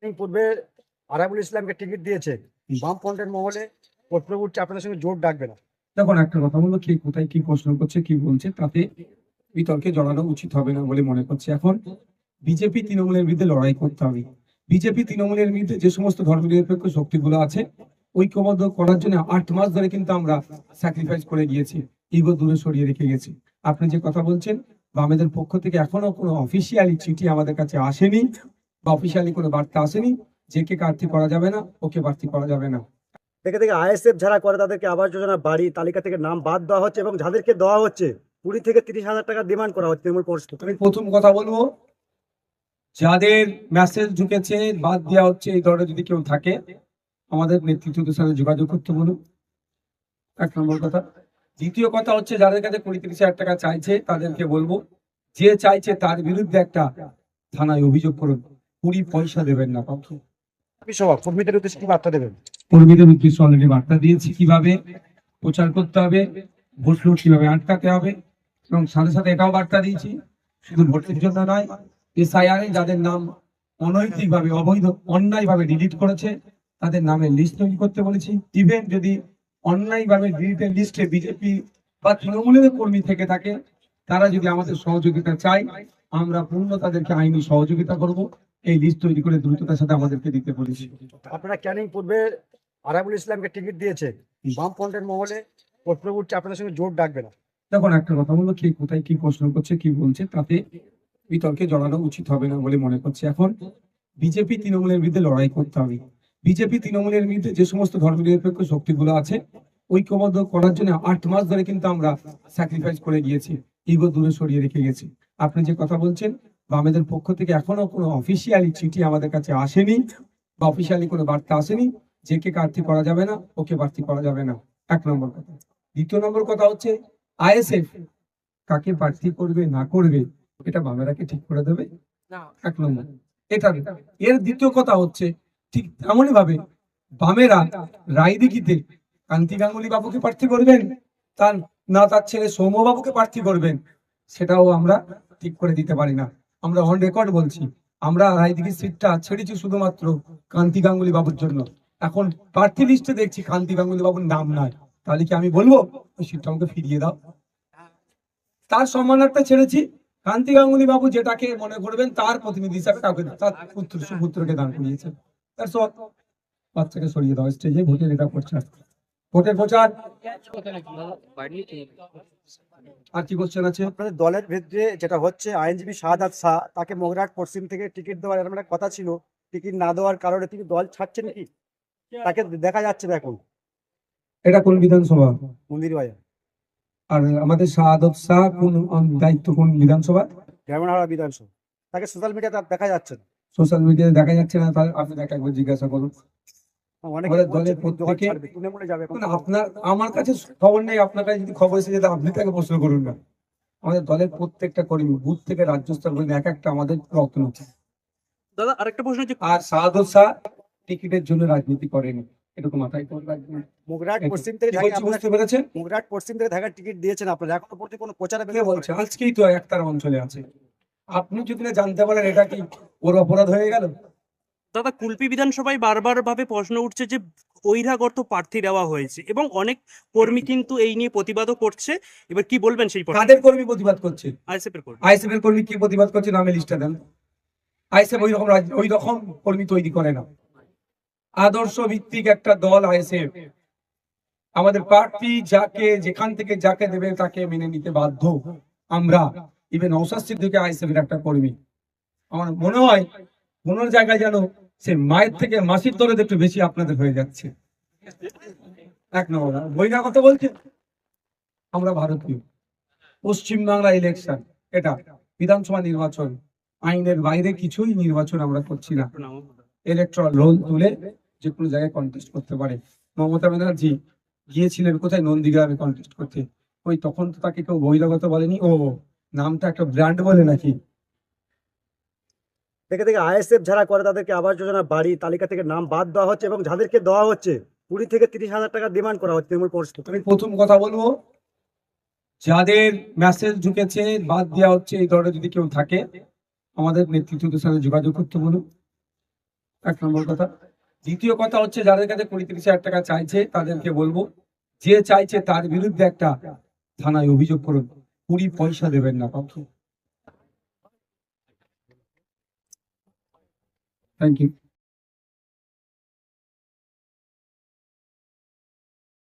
পূর্বে আরাবুল ইসলামকে টিকিট দিয়েছে, বামফ্রন্টের মহলে প্রশ্ন উঠছে আপনাদের সঙ্গে জোট ডাকবে না। দেখুন, একটা কথা বলবো, কে কোথায় কি প্রশ্ন করছে কি বলছে তাতে বিতর্কে জড়ানো উচিত হবে না বলে মনে করছি। এখন বিজেপি তৃণমূলের বিরুদ্ধে লড়াই করতে হবে। বিজেপি তৃণমূলের বিরুদ্ধে যে সমস্ত ধর্মনিরপেক্ষ শক্তিগুলো আছে ঐক্যবদ্ধ করার জন্য 8 মাস ধরে কিন্তু আমরা স্যাক্রিফাইস করে গিয়েছি, ইগো দূরে সরিয়ে রেখে গেছি। আপনি যে কথা বলছেন, বামেদের পক্ষ থেকে এখনো কোনো অফিসিয়ালি চিঠি আমাদের কাছে আসেনি বা অফিসিয়ালি কোনো বার্তা আসেনি যে কে প্রার্থী করা যাবে না, ওকে প্রার্থী করা যাবে না। থেকে থেকে আইএসএফ যারা করে তাদেরকে আবাস যোজনা বাড়ি তালিকা থেকে নাম বাদ দেওয়া হচ্ছে এবং যাদেরকে দেওয়া হচ্ছে 20 থেকে 30 হাজার টাকা ডিমান্ড করা হচ্ছে তৃণমূল পরিষদ। আমি প্রথম কথা বলবো, যাদের মেসেজ ঢুকেছে বাদ দেওয়া হচ্ছে এই ধরনের যদি কেউ থাকে আমাদের নেতৃত্বদের সাথে যোগাযোগ করতে বলুন, 1 নম্বর কথা। দ্বিতীয় কথা হচ্ছে, যাদের কাছে 20-30 হাজার টাকা চাইছে তাদেরকে বলবো, যে চাইছে তার বিরুদ্ধে একটা থানায় অভিযোগ করুন, 20 পয়সা দেবেন না কাউকে। সভা কর্মীদের উদ্দেশ্যে কি বার্তা দেবেন? কর্মীদের উদ্দেশ্যে অলরেডি বার্তা দিয়েছি, কিভাবে প্রচার করতে হবে, ভোট লুট কিভাবে আটকাতে হবে, এবং সাথে সাথে এটাও বার্তা দিয়েছি শুধু ভোটের জন্য নয়, এসআইআর যাদের নাম অনৈতিকভাবে অবৈধ অন্যায়ভাবে ডিলিট করেছে তাদের নামের লিস্ট তৈরি করতে বলেছি। ইভেন যদি অন্যায়ভাবে ডিলিটের লিস্টে বিজেপি বা তৃণমূলের কর্মী থেকে থাকে, তারা যদি আমাদের সহযোগিতা চায় আমরা পূর্ণ তাদেরকে আইনি সহযোগিতা করব। এই লিস্ট তৈরি করে দ্রুততার সাথে আমাদেরকে দিতে বলেছি। আপনারা ক্যানিং পূর্বে আরাবুল ইসলামকে টিকিট দিয়েছে, বামফ্রন্টের মহলে প্রশ্ন উঠছে আপনাদের সঙ্গে জোট ডাকবে না। দেখুন, একটা কথা বলবো, কে কোথায় কি প্রশ্ন করছে কি বলছে তাতে বিতর্কে জড়ানো উচিত হবে না বলে মনে করছি। এখন বিজেপি তৃণমূলের বিরুদ্ধে লড়াই করতে হবে। বিজেপি তৃণমূলের বিরুদ্ধে যে সমস্ত ধর্মনিরপেক্ষ শক্তিগুলো আছে ঐক্যবদ্ধ করার জন্য 8 মাস ধরে কিন্তু আমরা স্যাক্রিফাইস করে গিয়েছি, ইগো দূরে সরিয়ে রেখে গেছি। আপনি যে কথা বলছেন, বামেদের পক্ষ থেকে এখনো কোনো অফিসিয়ালি চিঠি আমাদের কাছে আসেনি বা অফিসিয়ালি কোনো বার্তা আসেনি যে কে প্রার্থী করা যাবে না, ওকে প্রার্থী করা যাবে না, 1 নম্বর কথা। দ্বিতীয় নম্বর কথা হচ্ছে, আইএসএফ কাকে প্রার্থী করবে না করবে এটা বামেরা কি ঠিক করে দেবে? 1 নম্বর এটা। এর দ্বিতীয় কথা হচ্ছে, ঠিক তেমনই ভাবে বামেরা রায়দিঘিতে কান্তি গাঙ্গুলি বাবুকে প্রার্থী করবেন, তার না তার ছেলে সৌম্যবাবুকে প্রার্থী করবেন, সেটাও আমরা ঠিক করে দিতে পারি না। আমরা অন রেকর্ড বলছি, আমরা রায়দিঘির সিটটা ছেড়েছি শুধুমাত্র কান্তি গাঙ্গুলি বাবুর জন্য। এখন প্রার্থী লিস্টে দেখছি কান্তি গাঙ্গুলি বাবুর নাম নাই, তাহলে কি আমি বলবো ওই সিটটা আমাকে ফিরিয়ে দাও? তার সম্মানার্থে ছেড়েছি। কান্তি গাঙ্গুলি বাবু যেটাকে মনে করবেন তার প্রতিনিধি হিসাবে কাউকে তার পুত্র সুপুত্রকে দান করিয়েছেন, তার সব বাচ্চাকে সরিয়ে দেওয়া স্টেজে ভোটের এটা প্রচার, ভোটের প্রচার। আর কি কোশ্চেন আছে? আপনাদের দলের ভিতরে যেটা হচ্ছে, আইনজীবী শাহাদাত শাহ তাকে মগরাট পশ্চিম থেকে টিকিট দেওয়ার এরকম একটা কথা ছিল, টিকিট না দেওয়ার কারণে তিনি দল ছাড়ছেন কি? তাকে দেখা যাচ্ছে না এখন এটা কোন বিধানসভা? মন্দির বাজার আর আমাদের শাহাদত শাহ কোন দায়িত্ব কোন বিধানসভা? গ্রামীণহারা বিধানসভা। তাকে সোশ্যাল মিডিয়াতে আর দেখা যাচ্ছে না। সোশ্যাল মিডিয়ায় দেখা যাচ্ছে না, তাহলে আপনি তাকে একবার জিজ্ঞাসা করুন। অনেকে আমাদের বলছে দলের তিনি দল প্রত্যেকে, ছাড়বে, তৃণমূলে যাবে। মানে আপনার আমার কাছে খবর নেই, আপনার কাছে যদি খবর এসে যেতে আপনি তাকে প্রশ্ন করুন না। আমাদের দলের প্রত্যেকটা কর্মী বুথ থেকে রাজ্য স্তর পর্যন্ত এক একটা আমাদের রত্ন। দাদা আরেকটা প্রশ্ন হচ্ছে, আর শাহাদত শাহ টিকিটের জন্য রাজনীতি করেনি, এরকম মাথায় করে রাখবেন। মগরাট এই তো, পশ্চিম থেকে কি বলছি বুঝতে পেরেছেন? মগরাট পশ্চিম থেকে ঢাকার টিকিট দিয়েছেন আপনারা, এখনো পর্যন্ত কোনো প্রচারে কে বলছে? আজকেই তো একতার অঞ্চলে আছে। আপনি যদি না জানতে পারেন এটা কি ওর অপরাধ হয়ে গেল? দাদা কুলপি বিধানসভায় বারবার ভাবে প্রশ্ন উঠছে যে বহিরাগত প্রার্থী দেওয়া হয়েছে এবং অনেক কর্মী কিন্তু এই নিয়ে প্রতিবাদও করছে। এবার কি বলবেন সেই কাদের কর্মী প্রতিবাদ করছে? আইএসএফ এর কর্মী? আইএসএফ এর কর্মী কি প্রতিবাদ করছে? নামে লিস্টটা দেন। আইএসএফ ওই রকম কর্মী তৈরি করে না। আদর্শ ভিত্তিক একটা দল আইএসএফ। আমাদের প্রার্থী যাকে যেখান থেকে যাকে দেবে তাকে মেনে নিতে বাধ্য আমরা। ইভেন নওশাদ সিদ্দিকী আইএসএফ এর একটা কর্মী। আমার মনে হয় কোন জায়গায় যেন সে মায়ের থেকে মাসির দরে একটু বেশি আপনাদের হয়ে যাচ্ছে। 1 নম্বর বহিরাগত বলছে। আমরা ভারতীয়, পশ্চিমবাংলা ইলেকশন, এটা বিধানসভা নির্বাচন, আইনের বাইরে কিছুই নির্বাচন আমরা করছি না। ইলেকট্রাল রোল তুলে যে কোনো জায়গায় কন্টেস্ট করতে পারে। মমতা ব্যানার্জি গিয়েছিলেন কোথায়? নন্দীগ্রামে কন্টেস্ট করতে। ওই তখন তো তাকে কেউ বহিরাগত বলেনি। ও নামটা একটা ব্র্যান্ড বলে নাকি? থেকে থেকে আইএসএফ যারা করে তাদেরকে আবাস যোজনা বাড়ি তালিকা থেকে নাম বাদ দেওয়া হচ্ছে এবং যাদেরকে দেওয়া হচ্ছে 20 থেকে 30 হাজার টাকা ডিমান্ড করা হচ্ছে তৃণমূল পরিষদ। আমি প্রথম কথা বলবো, যাদের মেসেজ ঢুকেছে বাদ দেওয়া হচ্ছে এই ধরনের যদি কেউ থাকে আমাদের নেতৃত্বদের সাথে যোগাযোগ করতে বলুন, এক নম্বর কথা। দ্বিতীয় কথা হচ্ছে যাদের কাছে 20-30 হাজার টাকা চাইছে তাদেরকে বলবো, যে চাইছে তার বিরুদ্ধে একটা থানায় অভিযোগ করুন, 20 পয়সা দেবেন না কাউকে। Thank you.